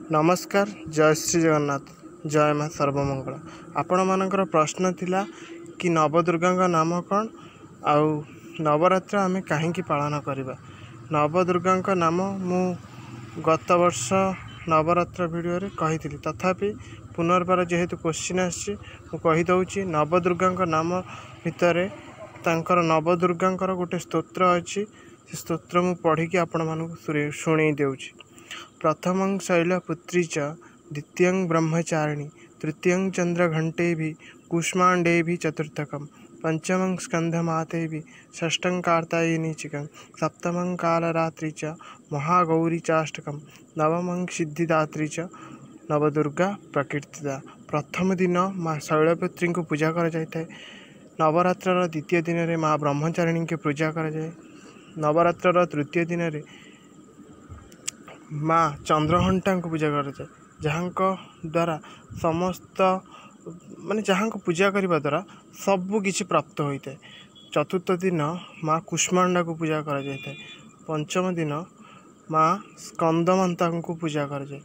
नमस्कार। जय श्री जगन्नाथ। जय माँ सर्वमंगला। आपण मानकर प्रश्न थिला कि नवदुर्गा नाम कौन आउ नवरात्र आमे कहीं पालन करवा। नवदुर्गा नाम मु गत वर्ष नवरात्र वीडियो रे कही तथापि पुनर्बार जेहेतु क्वेश्चन आदे नवदुर्गा नाम भितर तांकर नवदुर्गा गोटे स्तोत्र अच्छी से स्तोत्र मु पढ़ी आपण मानक शुणी देउछि। प्रथमं शैलपुत्री च द्वितीयं ब्रह्मचारिणी तृतीयं चंद्रघंटेभि कूष्मांडेभि चतुर्थकं पंचमं स्कंधमातेभि षष्ठं कार्तायिनीचिकं सप्तमं कालरात्रि च महागौरी चाष्टकं नवमं सिद्धिदात्री च नवदुर्गा प्रकीर्तिता। प्रथम दिन माँ शैलपुत्री को पूजा कर जाए। नवरात्र द्वितीय दिन में माँ ब्रह्मचारिणी की पूजा कर जाए। नवरात्र तृतीय दिन में माँ चंद्रघंटा को पूजा कर जाए, जहाँ द्वारा समस्त माने जहाँ को पूजा करने द्वारा सबू किछि प्राप्त होता है। चतुर्थ दिन माँ कूष्मांडा को पूजा कर जाए। पंचम दिन माँ स्कंदमाता को पूजा कर जाए।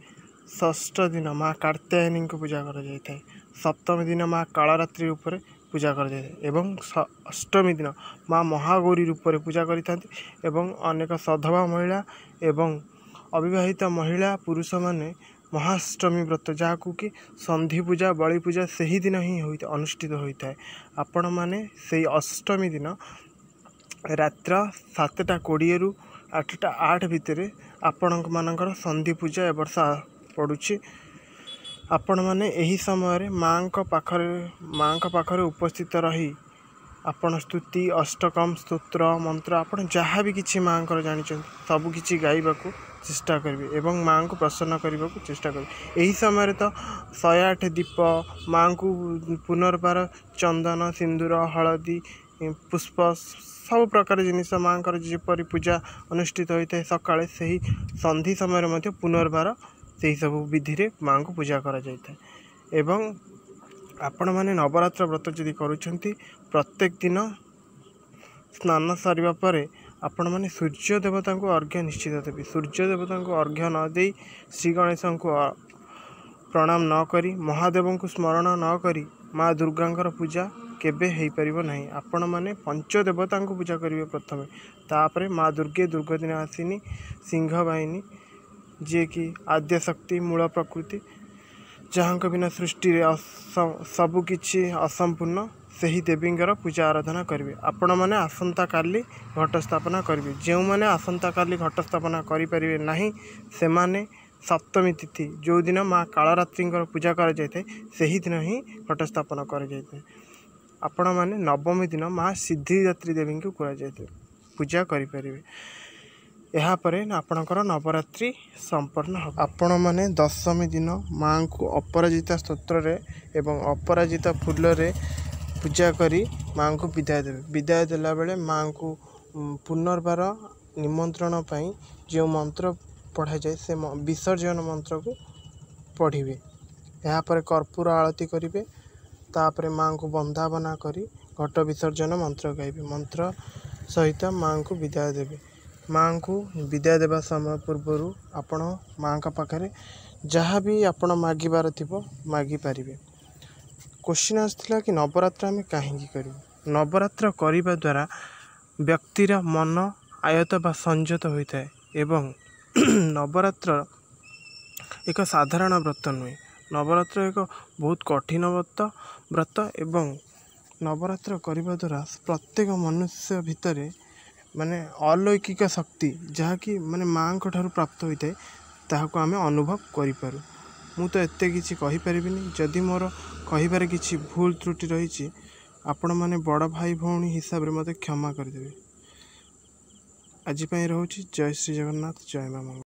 षष्ठ दिन माँ कार्त्यायनी को पूजा कर जाए। सप्तम दिन माँ कालरात्रि रूप पूजा कर जाए एवं अष्टमी दिन माँ महागौरी रूप पूजा करिथांती एवं अनेक सधवा महिला एवं अविवाहित महिला पुरुष माने महाअष्टमी व्रत जहाँ कि संधि पूजा बलि पूजा से ही दिन ही अनुष्ठित होता है। आपण मैंने से अष्टमी दिन रात्र 7:20 रु 8:08 भितर आपण मानकर संधि पूजा ए वर्ष पड़ुछि। आपण मैंने यही समय माँ पाखरे उपस्थित रही आपण स्तुति अष्टकम स्तोत्र मंत्र आपण जहाँ भी किसी माँ जानी सबू किसी गाइबा चेष्टा करेंगे एवं माँ को प्रसन्न करने को चेष्टा करेंगे। यही समय तो 108 दीप माँ को पुनर्बार चंदन सिंदूर हलदी पुष्प सब प्रकार जिनिस माँ जपरी पूजा अनुष्ठित होता है। सकाଳେ से संधि समय पुनर्बार से सब विधि रे माँ को पूजा करा जाता है। एवं आपण मैंने नवरात्र व्रत जदि करुछंती प्रत्येक दिन स्नान सारिबा परे आपण मैंने सूर्य देवता को अर्घ्य निश्चित देवी। सूर्य देवता को अर्घ्य न दे श्री गणेश को प्रणाम न करी महादेव को स्मरण न करी माँ दुर्गांकर पूजा केबे हेई परिबो नहीं। आपण मैंने पंचदेवता को पूजा करिवे प्रथमे, तापरे माँ दुर्गे दुर्गदिन आसिनी सिंह बाहिनी जे कि आद्य शक्ति मूल प्रकृति जहाँ बिना सृष्टि रे सबु किछि असंपूर्ण सही देवींगर पूजा आराधना करेंगे। आपण मैंने आसंता काली घट स्थापना करेंगे। जो मैंने आसंता काली घट स्थापना करें नहीं से माने सप्तमी तिथि जो दिन माँ कालरात्रि पूजा कर जाए से ही दिन ही घट स्थापना कर जाए। आपण मैंने नवमी दिन माँ सिद्धिदात्री देवी को पूजा करें। यापर आपणकर नवरात्रि संपन्न हो। आपण मैंने दशमी दिन माँ को अपराजिता स्तोत्र एवं अपराजिता फूल रे पूजा करी माँ को विदाय देवे। विदाय देला बेले माँ को पुनर्बार निमंत्रण पाई जो मंत्र पढ़ा जाए से विसर्जन मंत्र को पढ़िबे। यापर कर्पूर आरती करिवे। तापर माँ को बंदावना करी घट विसर्जन मंत्र गाइबे। मंत्र सहित माँ को विदाय देवे। माँ को विदाय देवा समय पूर्वर आपण माँ का पाखरे जहाँ भी आपण मागिबार थिबो मागी पारिबे। क्वेश्चन आसला कि नवरात्र आम कहीं करूँ। नवरात्र करने द्वारा व्यक्तिर मन आयत बा संयत होता है एवं नवरात्र एक साधारण व्रत नुहे। नवरात्र एक बहुत कठिन व्रत एवं नवरात्र करने द्वारा प्रत्येक मनुष्य भितर माने अलौकिक शक्ति जहाँ कि माने माँ को ठारू प्राप्त होता है ताहाको आमे अनुभव करिपारू। मु तो एते किछि कहि परिबिनी। जदि मोर कहिबारे किछि भूल त्रुटि रही आपण माने बड़ भाई भौणी हिसाब रे मते क्षमा कर देबे। आज पई रहउछि। जय श्री जगन्नाथ। जय माँ।